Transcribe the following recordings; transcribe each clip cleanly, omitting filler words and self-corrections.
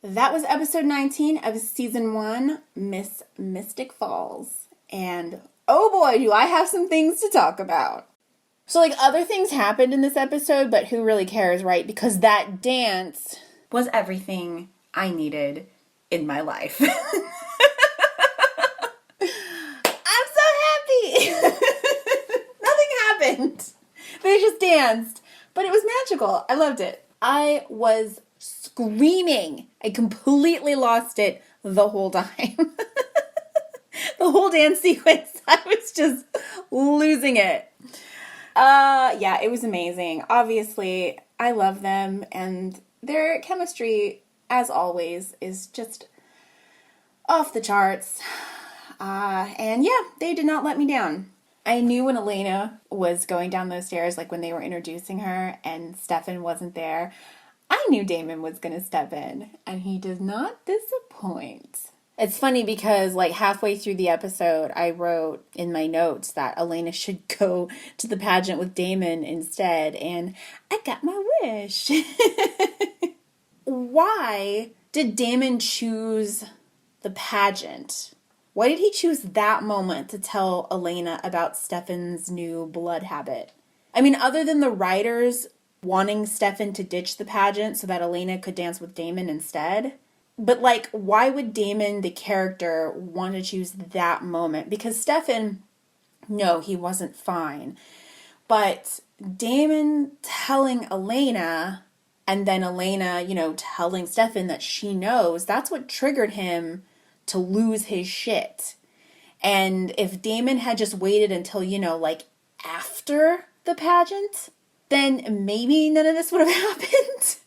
That was episode 19 of season 1, Miss Mystic Falls. And oh boy, do I have some things to talk about. So, other things happened in this episode, but who really cares, right? Because that dance was everything I needed in my life. I'm so happy! Nothing happened. They just danced. But it was magical. I loved it. I was screaming. I completely lost it the whole time. The whole dance sequence, I was just losing it. Yeah, it was amazing. Obviously, I love them, and their chemistry, as always, is just off the charts. And yeah, they did not let me down. I knew when Elena was going down those stairs, when they were introducing her and Stefan wasn't there, I knew Damon was going to step in, and he did not disappoint. It's funny because, halfway through the episode, I wrote in my notes that Elena should go to the pageant with Damon instead, and I got my wish. Why did Damon choose the pageant? Why did he choose that moment to tell Elena about Stefan's new blood habit? I mean, other than the writers wanting Stefan to ditch the pageant so that Elena could dance with Damon instead. But, why would Damon, the character, want to choose that moment? Because Stefan, no, he wasn't fine. But Damon telling Elena, and then Elena, telling Stefan that she knows, that's what triggered him to lose his shit. And if Damon had just waited until, after the pageant, then maybe none of this would have happened.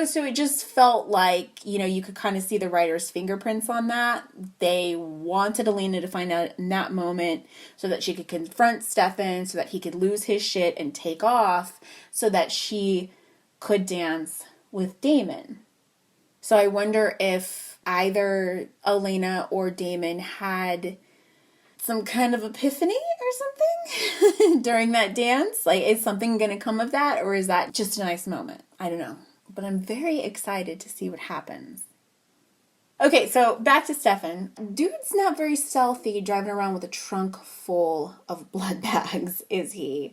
So it just felt like, you could kind of see the writer's fingerprints on that. They wanted Elena to find out in that moment so that she could confront Stefan, so that he could lose his shit and take off, so that she could dance with Damon. So I wonder if either Elena or Damon had some kind of epiphany or something during that dance. Is something going to come of that, or is that just a nice moment? I don't know. But I'm very excited to see what happens. Okay, so back to Stefan. Dude's not very stealthy driving around with a trunk full of blood bags, is he?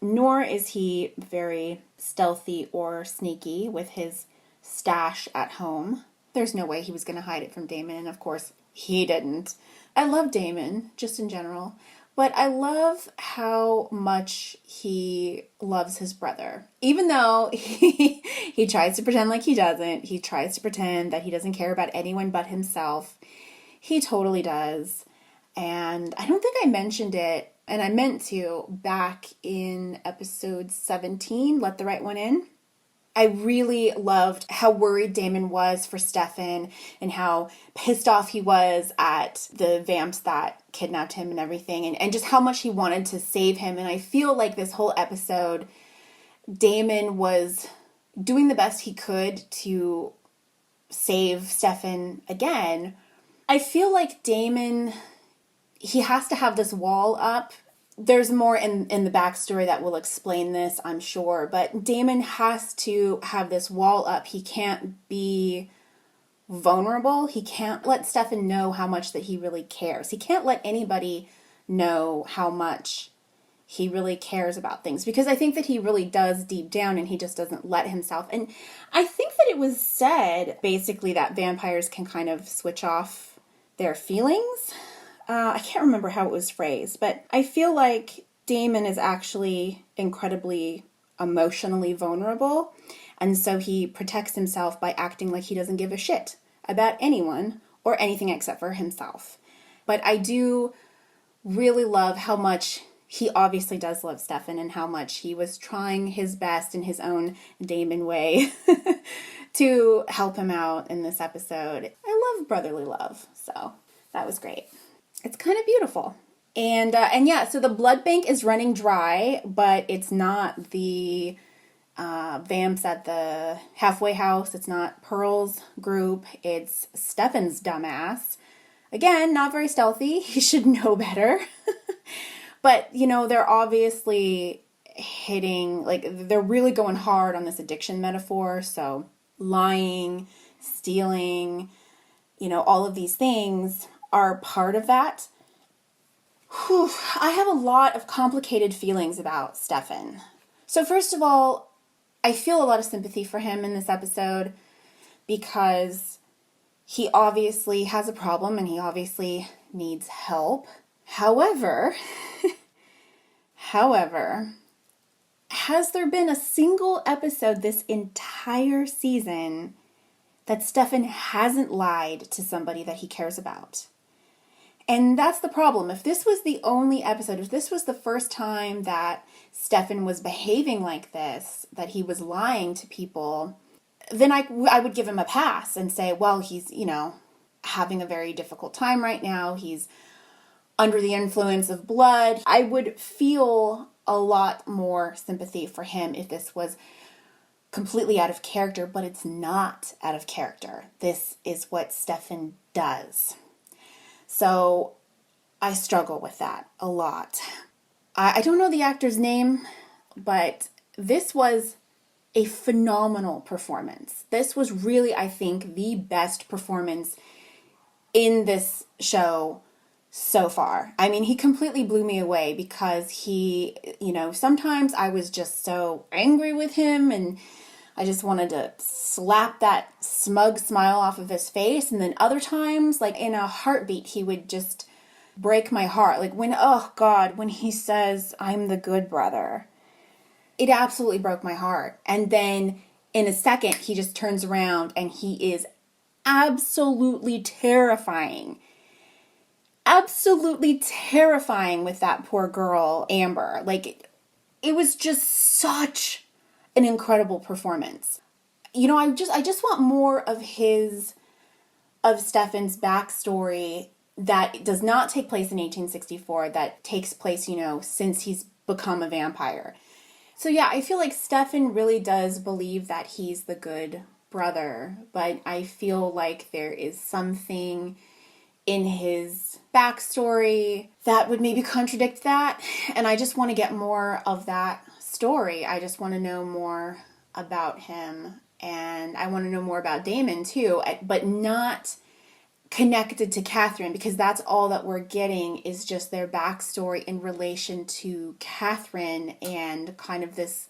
Nor is he very stealthy or sneaky with his stash at home. There's no way he was going to hide it from Damon, and of course, he didn't. I love Damon, just in general, but I love how much he loves his brother. Even though he tries to pretend like he doesn't, he tries to pretend that he doesn't care about anyone but himself, he totally does. And I don't think I mentioned it, and I meant to, back in episode 17, Let the Right One In. I really loved how worried Damon was for Stefan and how pissed off he was at the vamps that kidnapped him and everything, and just how much he wanted to save him. And I feel like this whole episode, Damon was doing the best he could to save Stefan again. I feel like Damon, he has to have this wall up. There's more in the backstory that will explain this, I'm sure. But Damon has to have this wall up. He can't be vulnerable. He can't let Stefan know how much that he really cares. He can't let anybody know how much he really cares about things. Because I think that he really does deep down, and he just doesn't let himself. And I think that it was said, basically, that vampires can kind of switch off their feelings. I can't remember how it was phrased, but I feel like Damon is actually incredibly emotionally vulnerable, and so he protects himself by acting like he doesn't give a shit about anyone or anything except for himself. But I do really love how much he obviously does love Stefan, and how much he was trying his best in his own Damon way to help him out in this episode. I love brotherly love, so that was great. It's kind of beautiful. And yeah, so the blood bank is running dry, but it's not the vamps at the halfway house. It's not Pearl's group. It's Stefan's dumbass. Again, not very stealthy. He should know better. But, they're obviously hitting, they're really going hard on this addiction metaphor. So lying, stealing, all of these things are part of that. Whew, I have a lot of complicated feelings about Stefan. So first of all, I feel a lot of sympathy for him in this episode because he obviously has a problem and he obviously needs help. However, has there been a single episode this entire season that Stefan hasn't lied to somebody that he cares about? And that's the problem. If this was the only episode, if this was the first time that Stefan was behaving like this, that he was lying to people, then I would give him a pass and say, well, he's, having a very difficult time right now. He's under the influence of blood. I would feel a lot more sympathy for him if this was completely out of character, but it's not out of character. This is what Stefan does. So I struggle with that a lot. I don't know the actor's name, but this was a phenomenal performance. This was really, I think, the best performance in this show so far. I mean, he completely blew me away because he, sometimes I was just so angry with him and I just wanted to slap that smug smile off of his face. And then other times, like in a heartbeat, he would just break my heart. Like when he says, I'm the good brother, it absolutely broke my heart. And then in a second, he just turns around and he is absolutely terrifying. Absolutely terrifying with that poor girl, Amber. Like, it was just such an incredible performance. I just want more of Stefan's backstory that does not take place in 1864, that takes place, since he's become a vampire. So yeah, I feel like Stefan really does believe that he's the good brother, but I feel like there is something in his backstory that would maybe contradict that, and I just want to get more of that story. I just want to know more about him, and I want to know more about Damon too, but not connected to Catherine, because that's all that we're getting is just their backstory in relation to Catherine and kind of this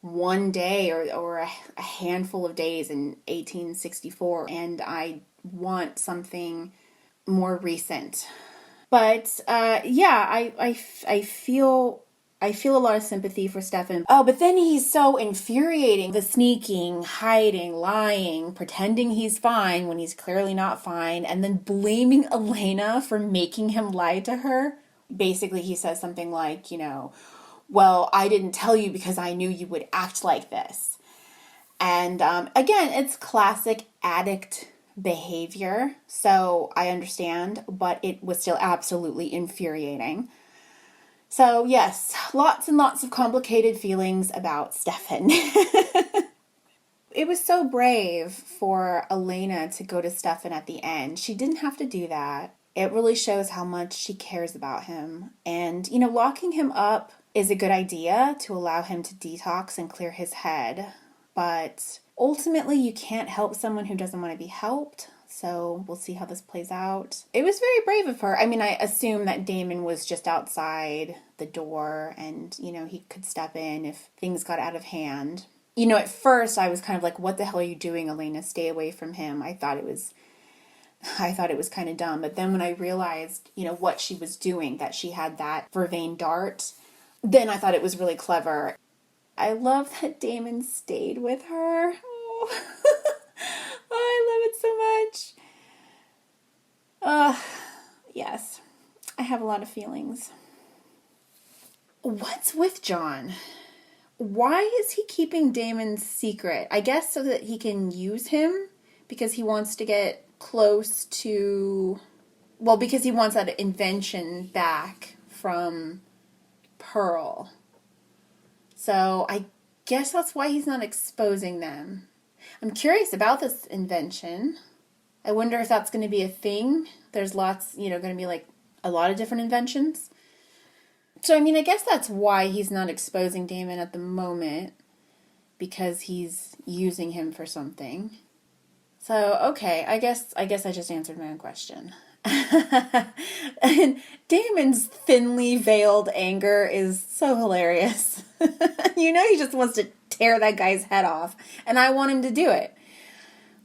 one day or a handful of days in 1864, and I want something more recent. But I feel a lot of sympathy for Stefan. Oh, but then he's so infuriating. The sneaking, hiding, lying, pretending he's fine when he's clearly not fine, and then blaming Elena for making him lie to her. Basically, he says something like, well, I didn't tell you because I knew you would act like this. And again, it's classic addict behavior, so I understand, but it was still absolutely infuriating. So yes, lots and lots of complicated feelings about Stefan. It was so brave for Elena to go to Stefan at the end. She didn't have to do that. It really shows how much she cares about him. And, locking him up is a good idea to allow him to detox and clear his head. But ultimately, you can't help someone who doesn't want to be helped. So we'll see how this plays out. It was very brave of her. I mean, I assume that Damon was just outside the door and, he could step in if things got out of hand. At first I was kind of like, what the hell are you doing, Elena? Stay away from him. I thought it was kind of dumb. But then when I realized, what she was doing, that she had that vervain dart, then I thought it was really clever. I love that Damon stayed with her. Oh, I love it so much. Yes, I have a lot of feelings. What's with John? Why is he keeping Damon's secret? I guess so that he can use him because he wants to get close to... Well, because he wants that invention back from Pearl. So I guess that's why he's not exposing them. I'm curious about this invention. I wonder if that's going to be a thing. There's lots, going to be like a lot of different inventions. So, I guess that's why he's not exposing Damon at the moment, because he's using him for something. So, okay, I guess I just answered my own question. And Damon's thinly veiled anger is so hilarious. You know he just wants to tear that guy's head off, and I want him to do it.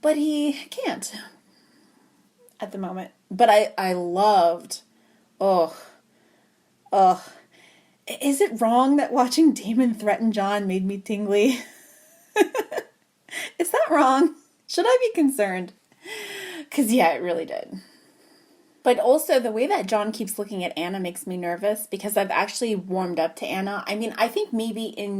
But he can't at the moment. But I loved, oh, oh. Is it wrong that watching Damon threaten John made me tingly? Is that wrong? Should I be concerned? Because, yeah, it really did. But also, the way that John keeps looking at Anna makes me nervous because I've actually warmed up to Anna. I mean, I think maybe it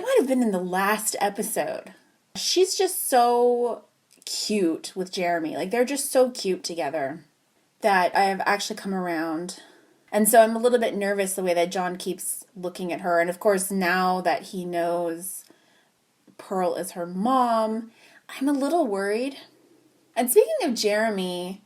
might have been in the last episode. She's just so cute with Jeremy. Like, they're just so cute together that I have actually come around. And so I'm a little bit nervous the way that John keeps looking at her. And of course, now that he knows Pearl is her mom, I'm a little worried. And speaking of Jeremy,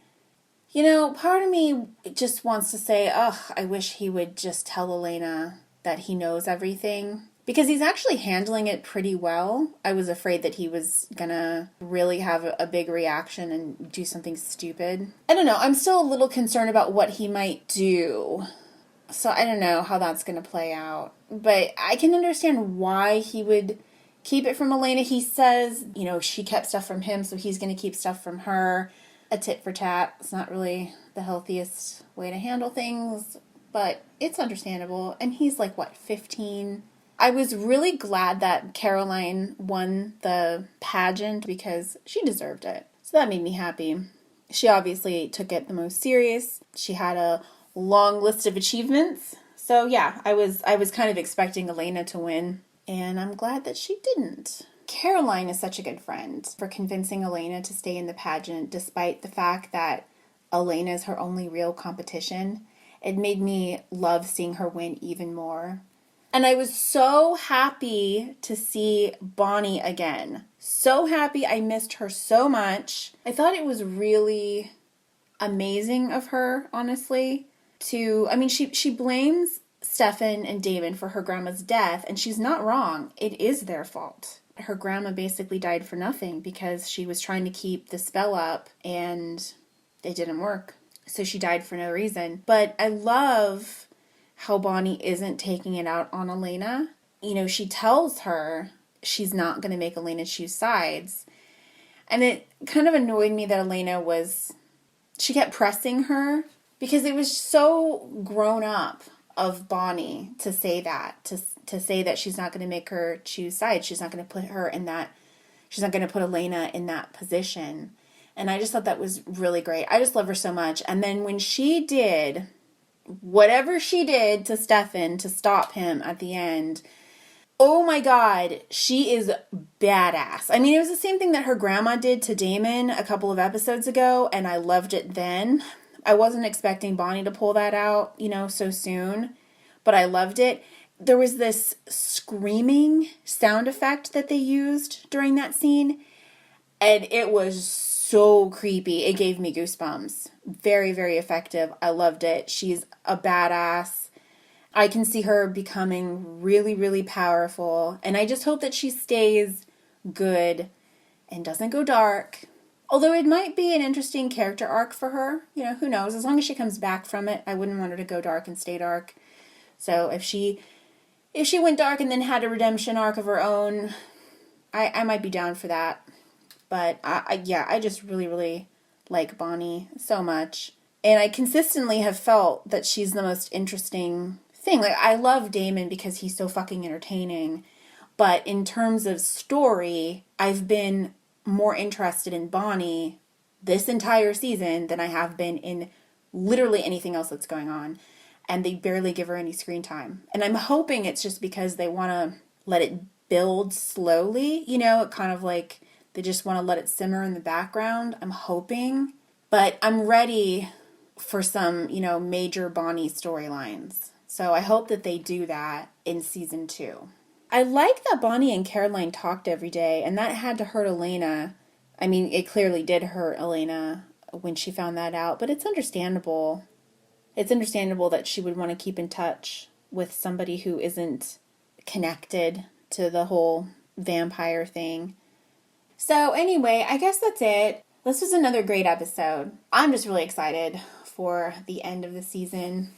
you know, part of me just wants to say, oh, I wish he would just tell Elena that he knows everything. Because he's actually handling it pretty well. I was afraid that he was gonna really have a big reaction and do something stupid. I don't know. I'm still a little concerned about what he might do. So I don't know how that's gonna play out. But I can understand why he would keep it from Elena. He says, you know, she kept stuff from him, so he's gonna keep stuff from her. A tit for tat. It's not really the healthiest way to handle things, but it's understandable. And he's like, what, 15? I was really glad that Caroline won the pageant because she deserved it. So that made me happy. She obviously took it the most serious. She had a long list of achievements. So yeah, I was kind of expecting Elena to win, and I'm glad that she didn't. Caroline is such a good friend for convincing Elena to stay in the pageant despite the fact that Elena is her only real competition. It made me love seeing her win even more. And I was so happy to see Bonnie again. So happy. I missed her so much. I thought it was really amazing of her, honestly, she blames Stefan and Damon for her grandma's death, and she's not wrong. It is their fault. Her grandma basically died for nothing because she was trying to keep the spell up and it didn't work. So she died for no reason. But I love how Bonnie isn't taking it out on Elena. You know, she tells her she's not going to make Elena choose sides. And it kind of annoyed me that she kept pressing her because it was so grown up of Bonnie to say that, to say that she's not going to make her choose sides. She's not going to put she's not going to put Elena in that position. And I just thought that was really great. I just love her so much. And then when she did whatever she did to Stefan to stop him at the end, oh my God, she is badass. I mean, it was the same thing that her grandma did to Damon a couple of episodes ago, and I loved it then. I wasn't expecting Bonnie to pull that out, so soon, but I loved it. There was this screaming sound effect that they used during that scene, and it was so creepy. It gave me goosebumps. Very, very effective. I loved it. She's a badass. I can see her becoming really, really powerful, and I just hope that she stays good and doesn't go dark. Although it might be an interesting character arc for her. Who knows? As long as she comes back from it, I wouldn't want her to go dark and stay dark. So if she went dark and then had a redemption arc of her own, I might be down for that. But I just really, really like Bonnie so much. And I consistently have felt that she's the most interesting thing. Like, I love Damon because he's so fucking entertaining. But in terms of story, I've been more interested in Bonnie this entire season than I have been in literally anything else that's going on. And they barely give her any screen time. And I'm hoping it's just because they want to let it build slowly. It kind of like they just want to let it simmer in the background. I'm hoping. But I'm ready for some, major Bonnie storylines. So I hope that they do that in season 2. I like that Bonnie and Caroline talked every day, and that had to hurt Elena. I mean, it clearly did hurt Elena when she found that out, but it's understandable. It's understandable that she would want to keep in touch with somebody who isn't connected to the whole vampire thing. So anyway, I guess that's it. This was another great episode. I'm just really excited for the end of the season.